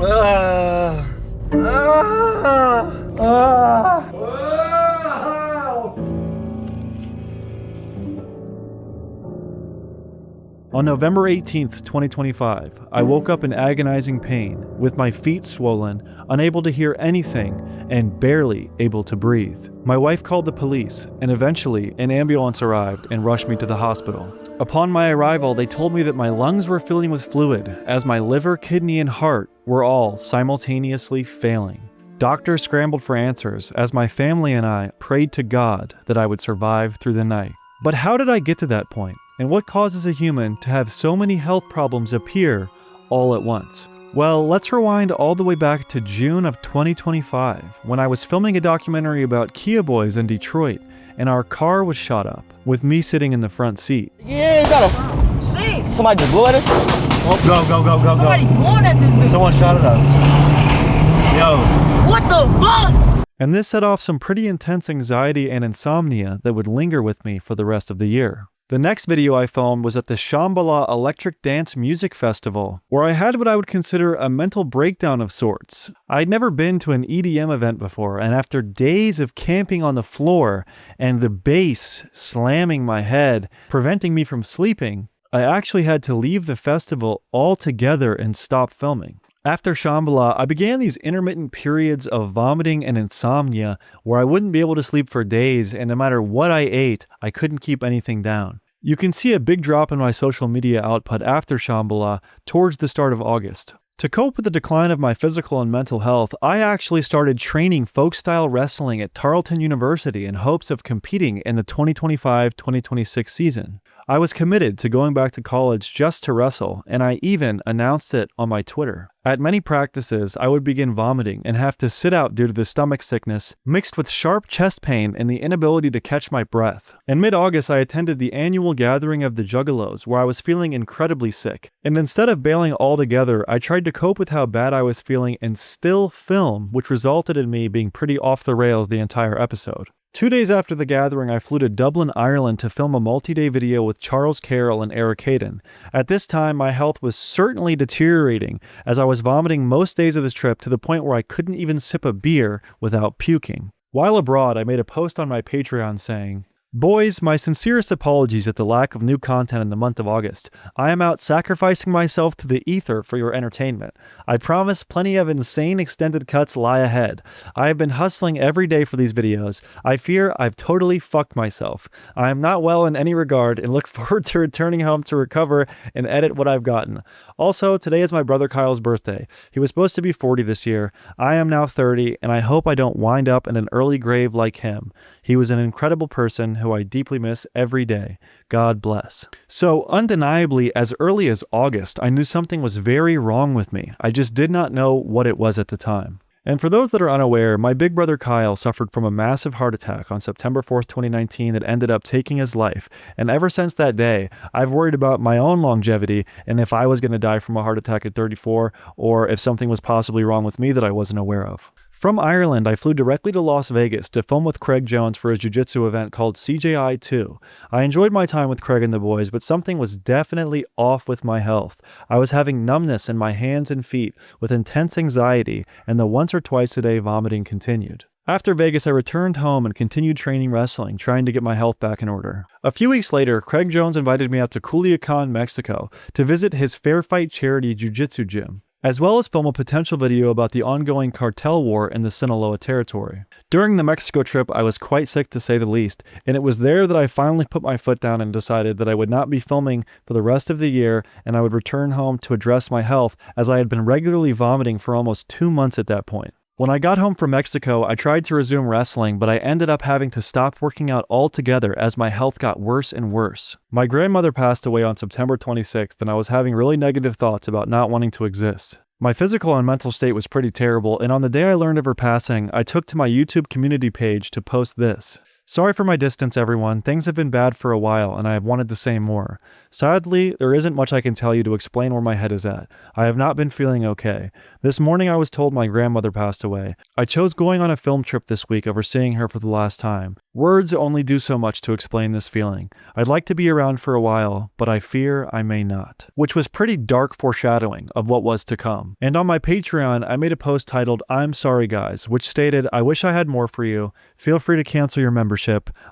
On November 18th, 2025, I woke up in agonizing pain, with my feet swollen, unable to hear anything, and barely able to breathe. My wife called the police, and eventually an ambulance arrived and rushed me to the hospital. Upon my arrival, they told me that my lungs were filling with fluid, as my liver, kidney, and heart were all simultaneously failing. Doctors scrambled for answers, as my family and I prayed to God that I would survive through the night. But how did I get to that point? And what causes a human to have so many health problems appear all at once? Well, let's rewind all the way back to June of 2025, when I was filming a documentary about Kia boys in Detroit, and our car was shot up, with me sitting in the front seat. Yeah, you gotta see. Somebody just blew at us. Oh, go. Somebody blown at this bitch. Someone shot at us. Yo. What the fuck? And this set off some pretty intense anxiety and insomnia that would linger with me for the rest of the year. The next video I filmed was at the Shambhala Electric Dance Music Festival, where I had what I would consider a mental breakdown of sorts. I'd never been to an EDM event before, and after days of camping on the floor and the bass slamming my head, preventing me from sleeping, I actually had to leave the festival altogether and stop filming. After Shambhala, I began these intermittent periods of vomiting and insomnia where I wouldn't be able to sleep for days, and no matter what I ate, I couldn't keep anything down. You can see a big drop in my social media output after Shambhala towards the start of August. To cope with the decline of my physical and mental health, I actually started training folk-style wrestling at Tarleton University in hopes of competing in the 2025-2026 season. I was committed to going back to college just to wrestle, and I even announced it on my Twitter. At many practices, I would begin vomiting and have to sit out due to the stomach sickness, mixed with sharp chest pain and the inability to catch my breath. In mid-August, I attended the annual gathering of the Juggalos, where I was feeling incredibly sick. And instead of bailing altogether, I tried to cope with how bad I was feeling and still film, which resulted in me being pretty off the rails the entire episode. 2 days after the gathering, I flew to Dublin, Ireland to film a multi-day video with Charles Carroll and Eric Hayden. At this time, my health was certainly deteriorating, as I was vomiting most days of this trip to the point where I couldn't even sip a beer without puking. While abroad, I made a post on my Patreon saying, "Boys, my sincerest apologies at the lack of new content in the month of August. I am out sacrificing myself to the ether for your entertainment. I promise plenty of insane extended cuts lie ahead. I have been hustling every day for these videos. I fear I've totally fucked myself. I am not well in any regard and look forward to returning home to recover and edit what I've gotten. Also, today is my brother Kyle's birthday. He was supposed to be 40 this year. I am now 30, and I hope I don't wind up in an early grave like him. He was an incredible person who I deeply miss every day. God bless." So undeniably, as early as August, I knew something was very wrong with me. I just did not know what it was at the time. And for those that are unaware, my big brother Kyle suffered from a massive heart attack on September 4th, 2019 that ended up taking his life. And ever since that day, I've worried about my own longevity and if I was going to die from a heart attack at 34 or if something was possibly wrong with me that I wasn't aware of. From Ireland, I flew directly to Las Vegas to film with Craig Jones for his jiu-jitsu event called CJI 2. I enjoyed my time with Craig and the boys, but something was definitely off with my health. I was having numbness in my hands and feet with intense anxiety, and the once or twice a day vomiting continued. After Vegas, I returned home and continued training wrestling, trying to get my health back in order. A few weeks later, Craig Jones invited me out to Culiacan, Mexico, to visit his Fair Fight charity jiu-jitsu gym, as well as film a potential video about the ongoing cartel war in the Sinaloa territory. During the Mexico trip, I was quite sick to say the least, and it was there that I finally put my foot down and decided that I would not be filming for the rest of the year and I would return home to address my health, as I had been regularly vomiting for almost 2 months at that point. When I got home from Mexico, I tried to resume wrestling, but I ended up having to stop working out altogether as my health got worse and worse. My grandmother passed away on September 26th, and I was having really negative thoughts about not wanting to exist. My physical and mental state was pretty terrible, and on the day I learned of her passing, I took to my YouTube community page to post this. Sorry for my distance, everyone. Things have been bad for a while, and I have wanted to say more. Sadly, there isn't much I can tell you to explain where my head is at. I have not been feeling okay. This morning I was told my grandmother passed away. I chose going on a film trip this week over seeing her for the last time. Words only do so much to explain this feeling. I'd like to be around for a while, but I fear I may not. Which was pretty dark foreshadowing of what was to come. And on my Patreon, I made a post titled, "I'm sorry guys," which stated, "I wish I had more for you. Feel free to cancel your membership.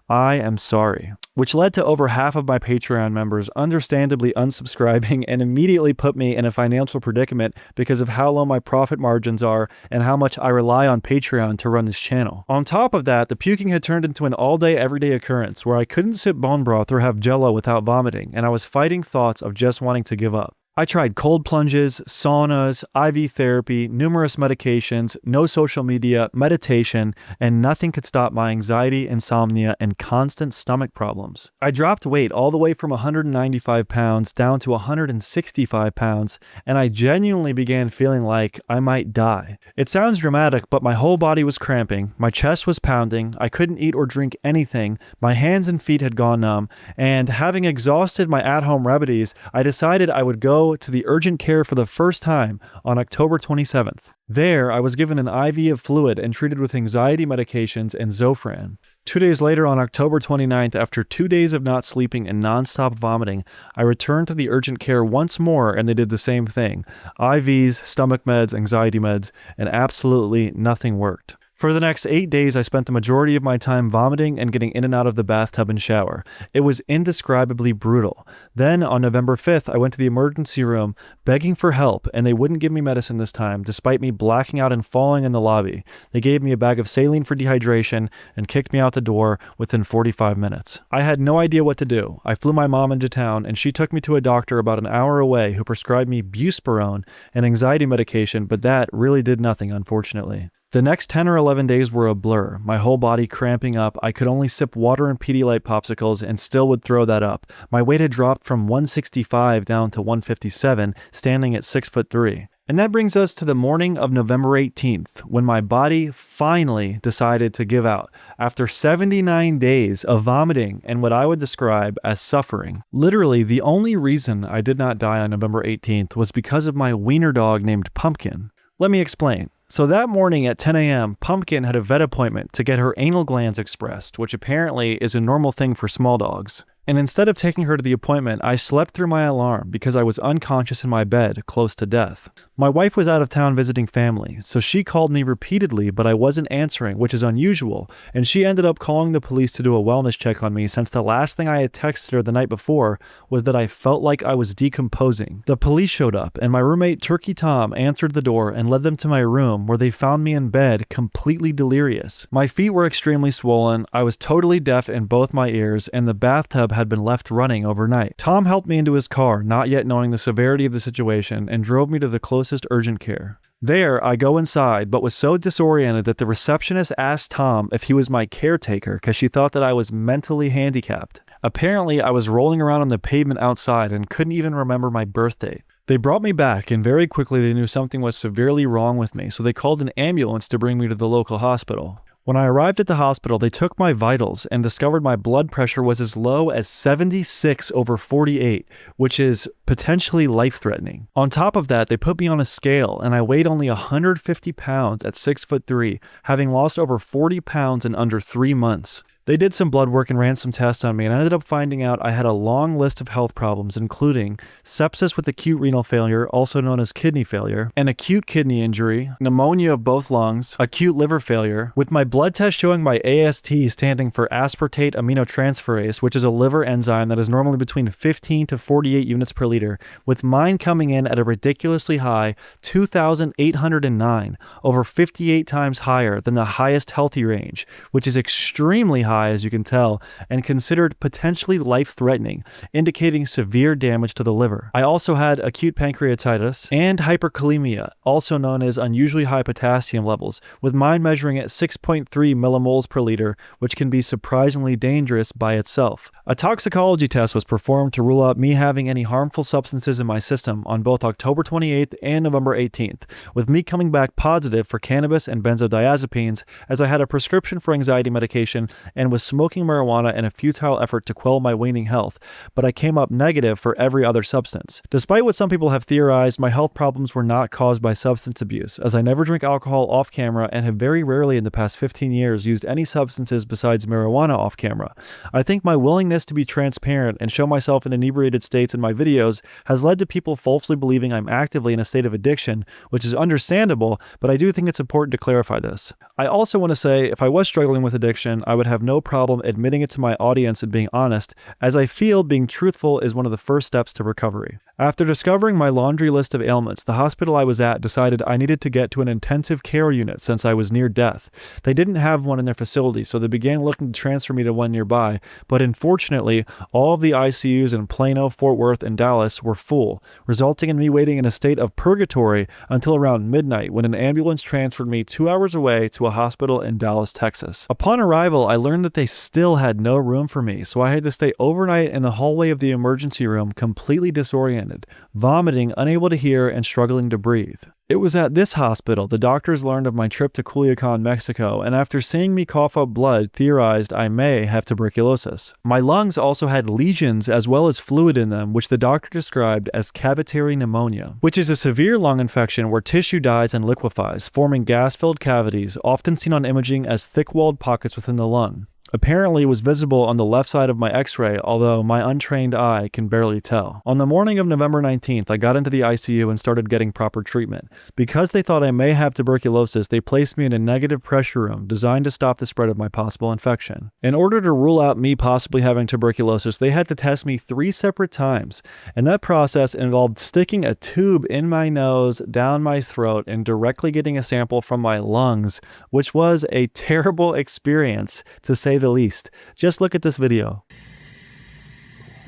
I am sorry." Which led to over half of my Patreon members understandably unsubscribing and immediately put me in a financial predicament because of how low my profit margins are and how much I rely on Patreon to run this channel. On top of that, the puking had turned into an all-day everyday occurrence where I couldn't sip bone broth or have jello without vomiting, and I was fighting thoughts of just wanting to give up. I tried cold plunges, saunas, IV therapy, numerous medications, no social media, meditation, and nothing could stop my anxiety, insomnia, and constant stomach problems. I dropped weight all the way from 195 pounds down to 165 pounds, and I genuinely began feeling like I might die. It sounds dramatic, but my whole body was cramping, my chest was pounding, I couldn't eat or drink anything, my hands and feet had gone numb, and having exhausted my at-home remedies, I decided I would go to the urgent care for the first time on October 27th. There, I was given an IV of fluid and treated with anxiety medications and Zofran. 2 days later, on October 29th, after 2 days of not sleeping and non-stop vomiting, I returned to the urgent care once more and they did the same thing. IVs, stomach meds, anxiety meds, and absolutely nothing worked. For the next 8 days, I spent the majority of my time vomiting and getting in and out of the bathtub and shower. It was indescribably brutal. Then, on November 5th, I went to the emergency room begging for help, and they wouldn't give me medicine this time, despite me blacking out and falling in the lobby. They gave me a bag of saline for dehydration and kicked me out the door within 45 minutes. I had no idea what to do. I flew my mom into town, and she took me to a doctor about an hour away who prescribed me buspirone, an anxiety medication, but that really did nothing, unfortunately. The next 10 or 11 days were a blur, my whole body cramping up. I could only sip water and Pedialyte popsicles and still would throw that up. My weight had dropped from 165 down to 157, standing at 6'3". And that brings us to the morning of November 18th, when my body finally decided to give out, after 79 days of vomiting and what I would describe as suffering. Literally, the only reason I did not die on November 18th was because of my wiener dog named Pumpkin. Let me explain. So that morning at 10 a.m., Pumpkin had a vet appointment to get her anal glands expressed, which apparently is a normal thing for small dogs. And instead of taking her to the appointment, I slept through my alarm because I was unconscious in my bed, close to death. My wife was out of town visiting family, so she called me repeatedly, but I wasn't answering, which is unusual, and she ended up calling the police to do a wellness check on me since the last thing I had texted her the night before was that I felt like I was decomposing. The police showed up, and my roommate Turkey Tom answered the door and led them to my room, where they found me in bed, completely delirious. My feet were extremely swollen, I was totally deaf in both my ears, and the bathtub had been left running overnight. Tom helped me into his car, not yet knowing the severity of the situation, and drove me to the closest urgent care. There, I go inside, but was so disoriented that the receptionist asked Tom if he was my caretaker because she thought that I was mentally handicapped. Apparently, I was rolling around on the pavement outside and couldn't even remember my birth date. They brought me back, and very quickly they knew something was severely wrong with me, so they called an ambulance to bring me to the local hospital. When I arrived at the hospital, they took my vitals and discovered my blood pressure was as low as 76/48, which is potentially life-threatening. On top of that, they put me on a scale, and I weighed only 150 pounds at 6'3", having lost over 40 pounds in under 3 months. They did some blood work and ran some tests on me, and I ended up finding out I had a long list of health problems, including sepsis with acute renal failure, also known as kidney failure, an acute kidney injury, pneumonia of both lungs, acute liver failure, with my blood test showing my AST standing for aspartate aminotransferase, which is a liver enzyme that is normally between 15 to 48 units per liter, with mine coming in at a ridiculously high 2,809, over 58 times higher than the highest healthy range, which is extremely high, as you can tell, and considered potentially life-threatening, indicating severe damage to the liver. I also had acute pancreatitis and hyperkalemia, also known as unusually high potassium levels, with mine measuring at 6.3 millimoles per liter, which can be surprisingly dangerous by itself. A toxicology test was performed to rule out me having any harmful substances in my system on both October 28th and November 18th, with me coming back positive for cannabis and benzodiazepines, as I had a prescription for anxiety medication and and was smoking marijuana in a futile effort to quell my waning health, but I came up negative for every other substance. Despite what some people have theorized, my health problems were not caused by substance abuse, as I never drink alcohol off camera and have very rarely in the past 15 years used any substances besides marijuana off camera. I think my willingness to be transparent and show myself in inebriated states in my videos has led to people falsely believing I'm actively in a state of addiction, which is understandable, but I do think it's important to clarify this. I also want to say, if I was struggling with addiction, I would have no problem admitting it to my audience and being honest, as I feel being truthful is one of the first steps to recovery. After discovering my laundry list of ailments, the hospital I was at decided I needed to get to an intensive care unit since I was near death. They didn't have one in their facility, so they began looking to transfer me to one nearby, but unfortunately, all of the ICUs in Plano, Fort Worth, and Dallas were full, resulting in me waiting in a state of purgatory until around midnight when an ambulance transferred me 2 hours away to a hospital in Dallas, Texas. Upon arrival, I learned that they still had no room for me, so I had to stay overnight in the hallway of the emergency room completely disoriented, vomiting, unable to hear, and struggling to breathe. It was at this hospital the doctors learned of my trip to Culiacan, Mexico, and after seeing me cough up blood, theorized I may have tuberculosis. My lungs also had lesions as well as fluid in them, which the doctor described as cavitary pneumonia, which is a severe lung infection where tissue dies and liquefies, forming gas-filled cavities, often seen on imaging as thick-walled pockets within the lung. Apparently it was visible on the left side of my x-ray, although my untrained eye can barely tell. On the morning of November 19th, I got into the ICU and started getting proper treatment. Because they thought I may have tuberculosis, they placed me in a negative pressure room designed to stop the spread of my possible infection. In order to rule out me possibly having tuberculosis, they had to test me 3 separate times, and that process involved sticking a tube in my nose, down my throat, and directly getting a sample from my lungs, which was a terrible experience, to say the least. Just look at this video.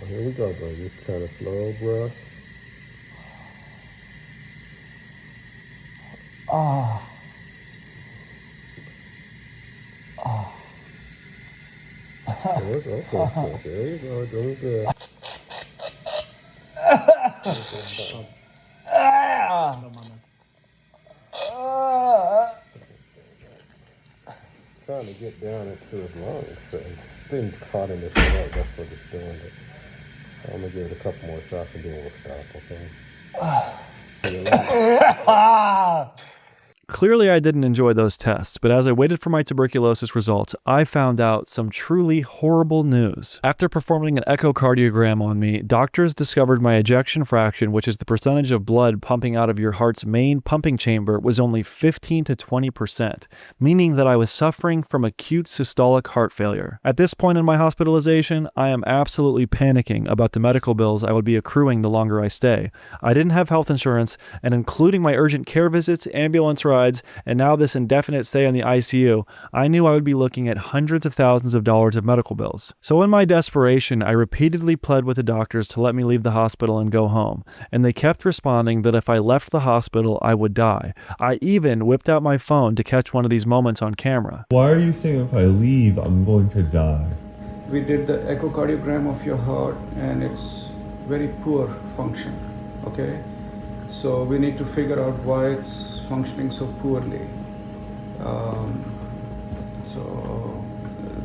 Here we go, bro. Just kind of slow, bro. Okay. There you go. Doing good. Trying to get down into his lungs. So it's been caught in his throat. That's what it's doing. But I'm gonna give it a couple more shots and then we'll stop. Okay. Clearly, I didn't enjoy those tests, but as I waited for my tuberculosis results, I found out some truly horrible news. After performing an echocardiogram on me, doctors discovered my ejection fraction, which is the percentage of blood pumping out of your heart's main pumping chamber, was only 15 to 20%, meaning that I was suffering from acute systolic heart failure. At this point in my hospitalization, I am absolutely panicking about the medical bills I would be accruing the longer I stay. I didn't have health insurance, and including my urgent care visits, ambulance rides, and now this indefinite stay in the ICU, I knew I would be looking at hundreds of thousands of dollars of medical bills. So in my desperation, I repeatedly pled with the doctors to let me leave the hospital and go home, and they kept responding that if I left the hospital, I would die. I even whipped out my phone to catch one of these moments on camera. Why are you saying if I leave, I'm going to die? We did the echocardiogram of your heart and it's very poor function, okay? So we need to figure out why it's functioning so poorly. So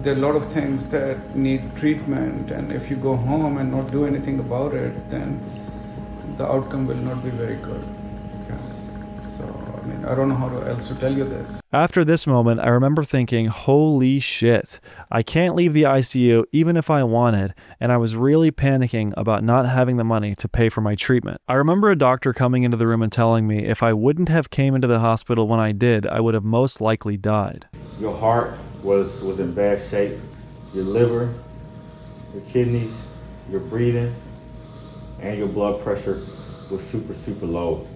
there are a lot of things that need treatment, and if you go home and not do anything about it, then the outcome will not be very good. Okay. So, I mean, I don't know how else to tell you this. After this moment, I remember thinking, holy shit, I can't leave the ICU even if I wanted, and I was really panicking about not having the money to pay for my treatment. I remember a doctor coming into the room and telling me if I wouldn't have came into the hospital when I did, I would have most likely died. Your heart was in bad shape, your liver, your kidneys, your breathing, and your blood pressure was super low.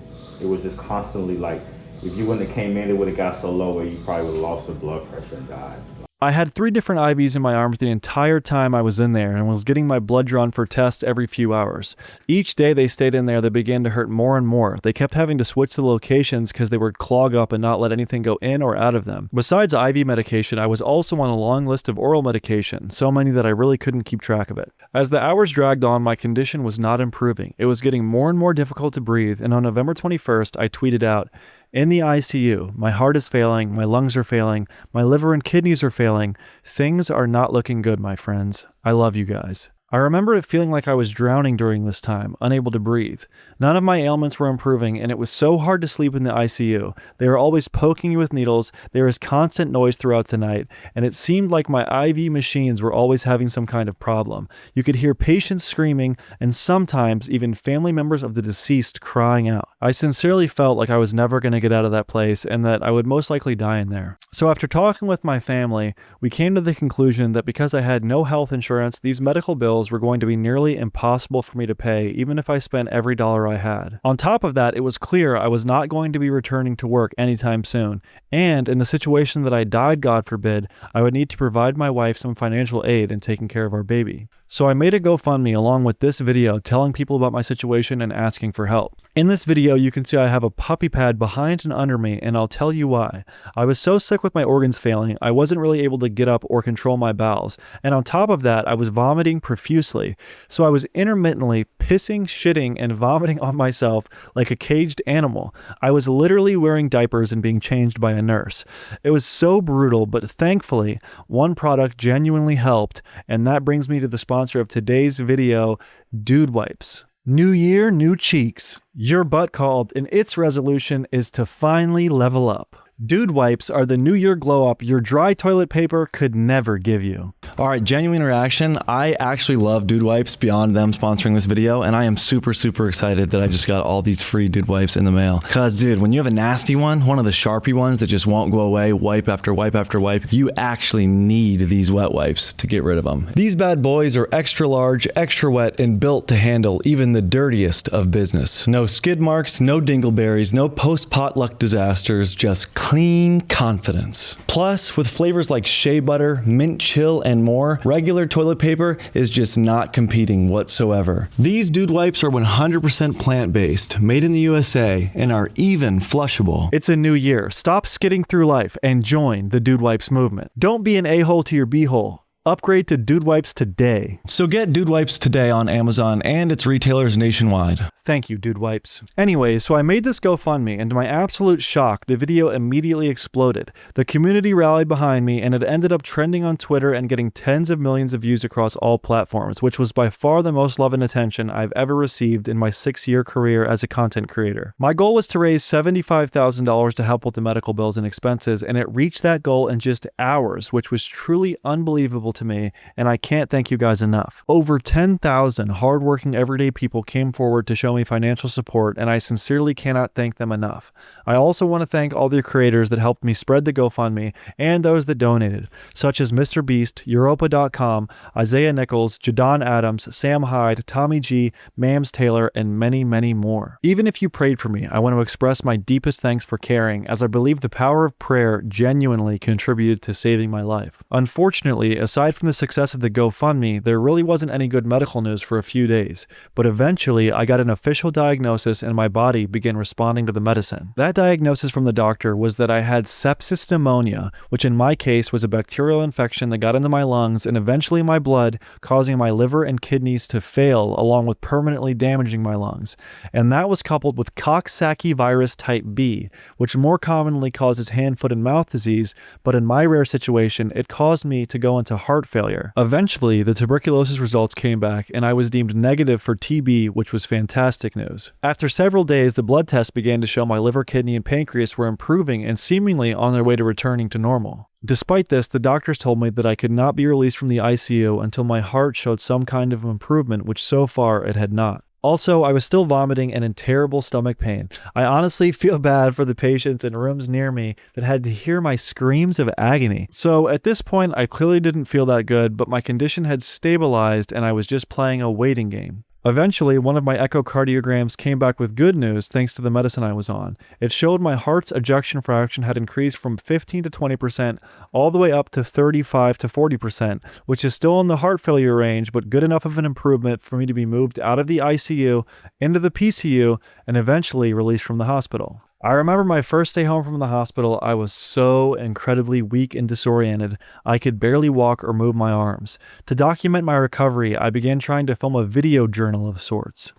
It was just constantly like, if you wouldn't have came in, it would have got so low where you probably would have lost the blood pressure and died. I had 3 different IVs in my arms the entire time I was in there and was getting my blood drawn for tests every few hours. Each day they stayed in there, they began to hurt more and more. They kept having to switch the locations because they would clog up and not let anything go in or out of them. Besides IV medication, I was also on a long list of oral medication, so many that I really couldn't keep track of it. As the hours dragged on, my condition was not improving. It was getting more and more difficult to breathe, and on November 21st, I tweeted out, In the ICU, my heart is failing, my lungs are failing, my liver and kidneys are failing. Things are not looking good, my friends. I love you guys. I remember it feeling like I was drowning during this time, unable to breathe. None of my ailments were improving, and it was so hard to sleep in the ICU. They were always poking you with needles, there was constant noise throughout the night, and it seemed like my IV machines were always having some kind of problem. You could hear patients screaming, and sometimes even family members of the deceased crying out. I sincerely felt like I was never going to get out of that place, and that I would most likely die in there. So after talking with my family, we came to the conclusion that because I had no health insurance, these medical bills were going to be nearly impossible for me to pay, even if I spent every dollar I had. On top of that, it was clear I was not going to be returning to work anytime soon, and in the situation that I died, God forbid, I would need to provide my wife some financial aid in taking care of our baby. So I made a GoFundMe along with this video telling people about my situation and asking for help. In this video, you can see I have a puppy pad behind and under me, and I'll tell you why. I was so sick with my organs failing, I wasn't really able to get up or control my bowels, and on top of that, I was vomiting profusely. So I was intermittently pissing, shitting, and vomiting on myself like a caged animal. I was literally wearing diapers and being changed by a nurse. It was so brutal, but thankfully, one product genuinely helped, and that brings me to the sponsor of today's video, Dude Wipes. New year, new cheeks. Your butt called, and its resolution is to finally level up. Dude Wipes are the New Year glow up your dry toilet paper could never give you. All right, genuine reaction. I actually love Dude Wipes beyond them sponsoring this video, and I am super excited that I just got all these free Dude Wipes in the mail. Cause dude, when you have a nasty one of the Sharpie ones that just won't go away, wipe after wipe after wipe, you actually need these wet wipes to get rid of them. These bad boys are extra large, extra wet, and built to handle even the dirtiest of business. No skid marks, no dingleberries, no post-potluck disasters, just clean confidence. Plus, with flavors like shea butter, mint chill, and more, regular toilet paper is just not competing whatsoever. These Dude Wipes are 100% plant-based, made in the USA, and are even flushable. It's a new year. Stop skidding through life and join the Dude Wipes movement. Don't be an a-hole to your b-hole. Upgrade to Dude Wipes today. So get Dude Wipes today on Amazon and its retailers nationwide. Thank you, Dude Wipes. Anyways, so I made this GoFundMe, and to my absolute shock, the video immediately exploded. The community rallied behind me, and it ended up trending on Twitter and getting tens of millions of views across all platforms, which was by far the most love and attention I've ever received in my 6-year career as a content creator. My goal was to raise $75,000 to help with the medical bills and expenses, and it reached that goal in just hours, which was truly unbelievable to me, and I can't thank you guys enough. Over 10,000 hardworking everyday people came forward to show me financial support, and I sincerely cannot thank them enough. I also want to thank all the creators that helped me spread the GoFundMe and those that donated, such as Mr. Beast, Europa.com, Isaiah Nichols, Jadon Adams, Sam Hyde, Tommy G, Mams Taylor, and many, many more. Even if you prayed for me, I want to express my deepest thanks for caring, as I believe the power of prayer genuinely contributed to saving my life. Unfortunately, aside from the success of the GoFundMe, there really wasn't any good medical news for a few days, but eventually I got an official diagnosis and my body began responding to the medicine. That diagnosis from the doctor was that I had sepsis pneumonia, which in my case was a bacterial infection that got into my lungs and eventually my blood, causing my liver and kidneys to fail along with permanently damaging my lungs. And that was coupled with Coxsackie virus type B, which more commonly causes hand, foot, and mouth disease, but in my rare situation, it caused me to go into heart failure. Eventually, the tuberculosis results came back and I was deemed negative for TB, which was fantastic news. After several days, the blood tests began to show my liver, kidney, and pancreas were improving and seemingly on their way to returning to normal. Despite this, the doctors told me that I could not be released from the ICU until my heart showed some kind of improvement, which so far it had not. Also, I was still vomiting and in terrible stomach pain. I honestly feel bad for the patients in rooms near me that had to hear my screams of agony. So at this point, I clearly didn't feel that good, but my condition had stabilized and I was just playing a waiting game. Eventually, one of my echocardiograms came back with good news thanks to the medicine I was on. It showed my heart's ejection fraction had increased from 15 to 20% all the way up to 35 to 40%, which is still in the heart failure range, but good enough of an improvement for me to be moved out of the ICU, into the PCU, and eventually released from the hospital. I remember my first day home from the hospital, I was so incredibly weak and disoriented, I could barely walk or move my arms. To document my recovery, I began trying to film a video journal of sorts.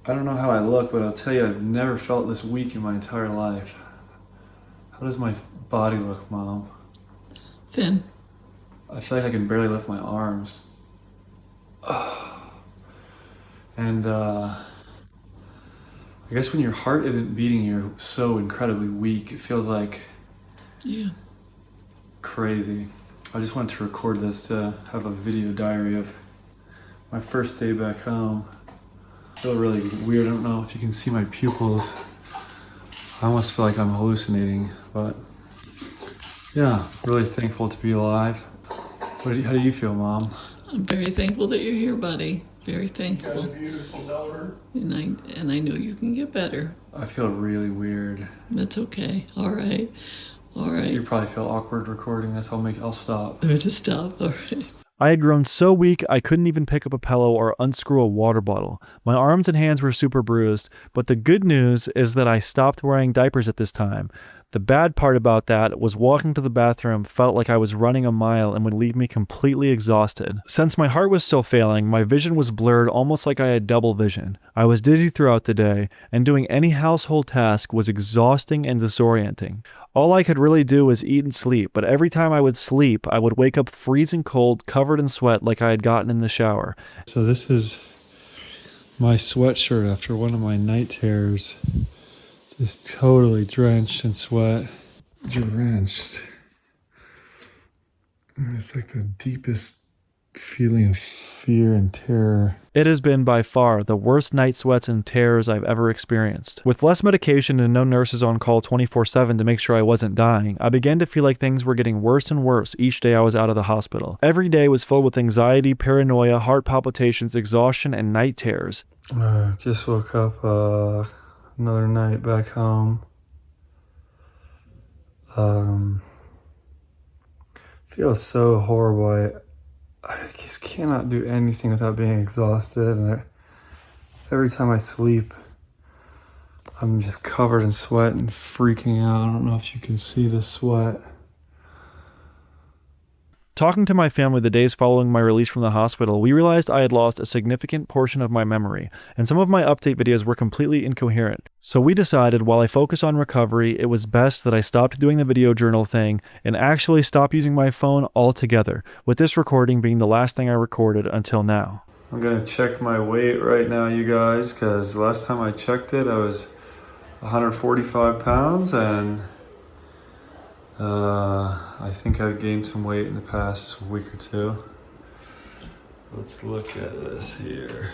I don't know how I look, but I'll tell you, I've never felt this weak in my entire life. How does my body look, Mom? Thin. I feel like I can barely lift my arms. And I guess when your heart isn't beating, you're so incredibly weak. It feels like Yeah. crazy. I just wanted to record this to have a video diary of my first day back home. I feel really weird. I don't know if you can see my pupils. I almost feel like I'm hallucinating, but yeah, really thankful to be alive. How do you feel, Mom? I'm very thankful that you're here, buddy. Very thankful. Got a beautiful daughter. And I know you can get better. I feel really weird. That's okay. All right. All right. You probably feel awkward recording this. I'll stop. Just stop. All right. I had grown so weak I couldn't even pick up a pillow or unscrew a water bottle. My arms and hands were super bruised, but the good news is that I stopped wearing diapers at this time. The bad part about that was walking to the bathroom felt like I was running a mile and would leave me completely exhausted. Since my heart was still failing, my vision was blurred almost like I had double vision. I was dizzy throughout the day, and doing any household task was exhausting and disorienting. All I could really do was eat and sleep, but every time I would sleep, I would wake up freezing cold, covered in sweat like I had gotten in the shower. So this is my sweatshirt after one of my night tears. Just totally drenched in sweat. Drenched. It's like the deepest feeling of fear and terror. It has been by far the worst night sweats and tears I've ever experienced. With less medication and no nurses on call 24/7 to make sure I wasn't dying, I began to feel like things were getting worse and worse each day I was out of the hospital. Every day was filled with anxiety, paranoia, heart palpitations, exhaustion, and night terrors. Just woke up another night back home. Feels so horrible. I just cannot do anything without being exhausted, and every time I sleep, I'm just covered in sweat and freaking out. I don't know if you can see the sweat. Talking to my family the days following my release from the hospital, we realized I had lost a significant portion of my memory, and some of my update videos were completely incoherent. So we decided while I focus on recovery, it was best that I stopped doing the video journal thing and actually stop using my phone altogether, with this recording being the last thing I recorded until now. I'm gonna check my weight right now, you guys, because last time I checked it, I was 145 pounds, and I think I've gained some weight in the past week or two. Let's look at this here.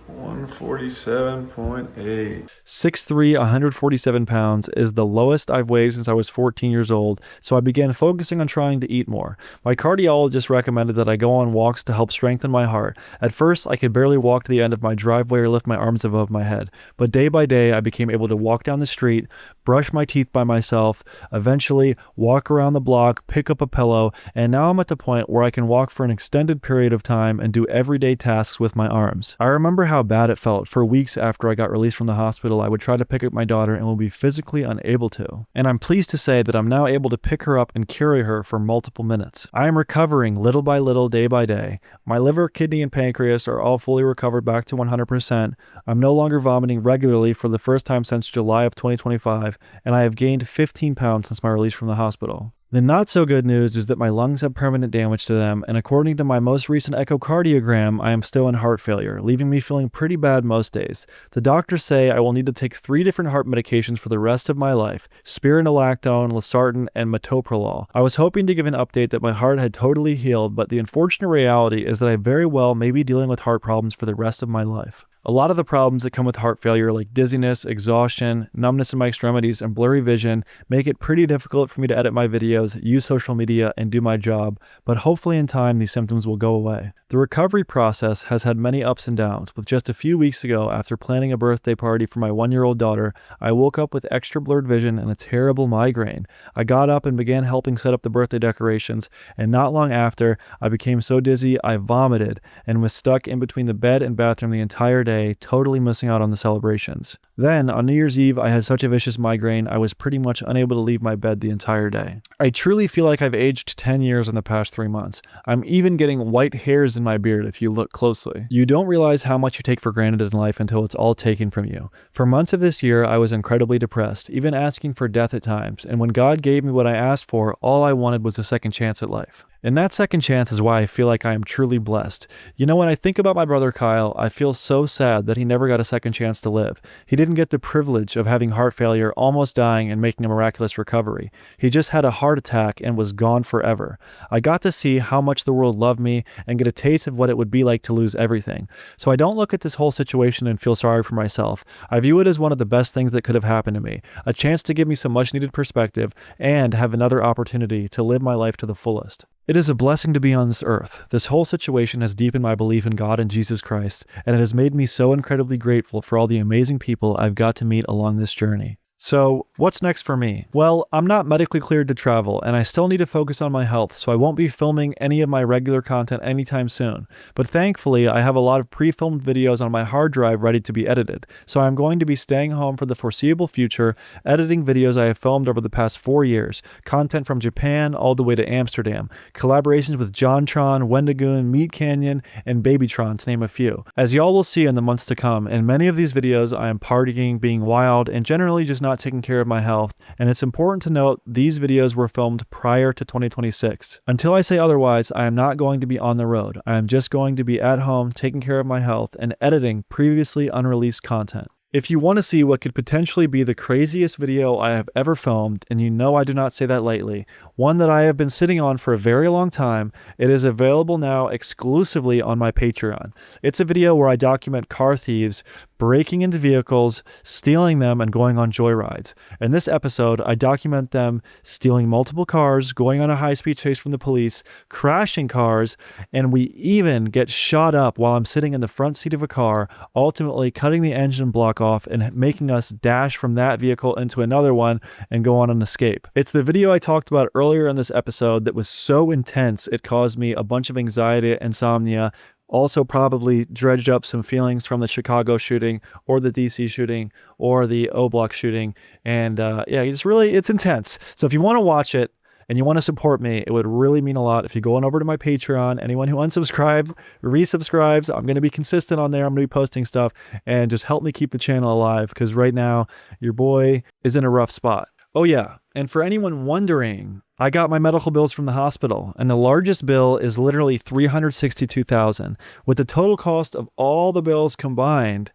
147.8. 6'3", 147 pounds is the lowest I've weighed since I was 14 years old, so I began focusing on trying to eat more. My cardiologist recommended that I go on walks to help strengthen my heart. At first, I could barely walk to the end of my driveway or lift my arms above my head, but day by day, I became able to walk down the street, brush my teeth by myself, eventually walk around the block, pick up a pillow, and now I'm at the point where I can walk for an extended period of time and do everyday tasks with my arms. I remember how bad it felt. For weeks after I got released from the hospital, I would try to pick up my daughter and would be physically unable to. And I'm pleased to say that I'm now able to pick her up and carry her for multiple minutes. I am recovering little by little, day by day. My liver, kidney, and pancreas are all fully recovered back to 100%. I'm no longer vomiting regularly for the first time since July of 2025, and I have gained 15 pounds since my release from the hospital. The not so good news is that my lungs have permanent damage to them, and according to my most recent echocardiogram, I am still in heart failure, leaving me feeling pretty bad most days. The doctors say I will need to take 3 different heart medications for the rest of my life: spironolactone, losartan, and metoprolol. I was hoping to give an update that my heart had totally healed, but the unfortunate reality is that I very well may be dealing with heart problems for the rest of my life. A lot of the problems that come with heart failure, like dizziness, exhaustion, numbness in my extremities, and blurry vision, make it pretty difficult for me to edit my videos, use social media, and do my job, but hopefully in time these symptoms will go away. The recovery process has had many ups and downs. With just a few weeks ago, after planning a birthday party for my 1-year-old daughter, I woke up with extra blurred vision and a terrible migraine. I got up and began helping set up the birthday decorations, and not long after, I became so dizzy I vomited and was stuck in between the bed and bathroom the entire day, totally missing out on the celebrations. Then, on New Year's Eve, I had such a vicious migraine, I was pretty much unable to leave my bed the entire day. I truly feel like I've aged 10 years in the past 3 months. I'm even getting white hairs in my beard if you look closely. You don't realize how much you take for granted in life until it's all taken from you. For months of this year, I was incredibly depressed, even asking for death at times, and when God gave me what I asked for, all I wanted was a second chance at life. And that second chance is why I feel like I am truly blessed. You know, when I think about my brother Kyle, I feel so sad that he never got a second chance to live. He didn't get the privilege of having heart failure, almost dying, and making a miraculous recovery. He just had a heart attack and was gone forever. I got to see how much the world loved me and get a taste of what it would be like to lose everything. So I don't look at this whole situation and feel sorry for myself. I view it as one of the best things that could have happened to me, a chance to give me some much needed perspective and have another opportunity to live my life to the fullest. It is a blessing to be on this earth. This whole situation has deepened my belief in God and Jesus Christ, and it has made me so incredibly grateful for all the amazing people I've got to meet along this journey. So, what's next for me? Well, I'm not medically cleared to travel, and I still need to focus on my health, so I won't be filming any of my regular content anytime soon. But thankfully, I have a lot of pre-filmed videos on my hard drive ready to be edited, so I'm going to be staying home for the foreseeable future, editing videos I have filmed over the past 4 years, content from Japan all the way to Amsterdam, collaborations with JonTron, Wendigoon, Meat Canyon, and Babytron, to name a few. As y'all will see in the months to come, in many of these videos I am partying, being wild, and generally just not taking care of my health, and it's important to note these videos were filmed prior to 2026. Until I say otherwise, I am not going to be on the road. I am just going to be at home taking care of my health and editing previously unreleased content. If you want to see what could potentially be the craziest video I have ever filmed, and you know I do not say that lightly, one that I have been sitting on for a very long time, it is available now exclusively on my Patreon. It's a video where I document car thieves breaking into vehicles, stealing them, and going on joyrides. In this episode, I document them stealing multiple cars, going on a high-speed chase from the police, crashing cars, and we even get shot up while I'm sitting in the front seat of a car, ultimately cutting the engine block off and making us dash from that vehicle into another one and go on an escape. It's the video I talked about earlier in this episode that was so intense it caused me a bunch of anxiety, insomnia, also probably dredged up some feelings from the Chicago shooting or the DC shooting or the O Block shooting. And yeah, it's intense. So if you want to watch it and you want to support me, it would really mean a lot if you go on over to my Patreon. Anyone who unsubscribes, resubscribes, I'm going to be consistent on there. I'm going to be posting stuff and just help me keep the channel alive, because right now your boy is in a rough spot. Oh yeah, and for anyone wondering, I got my medical bills from the hospital, and the largest bill is literally $362,000, with the total cost of all the bills combined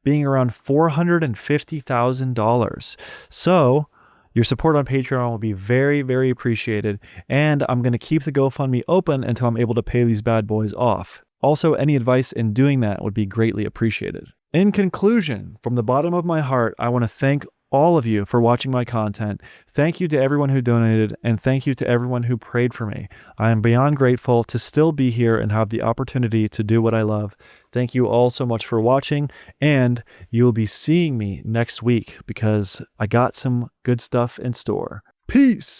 being around $450,000. So your support on Patreon will be very, very appreciated, and I'm going to keep the GoFundMe open until I'm able to pay these bad boys off. Also, any advice in doing that would be greatly appreciated. In conclusion, from the bottom of my heart, I want to thank all of you for watching my content. Thank you to everyone who donated, and thank you to everyone who prayed for me. I am beyond grateful to still be here and have the opportunity to do what I love. Thank you all so much for watching, and you'll be seeing me next week because I got some good stuff in store. Peace!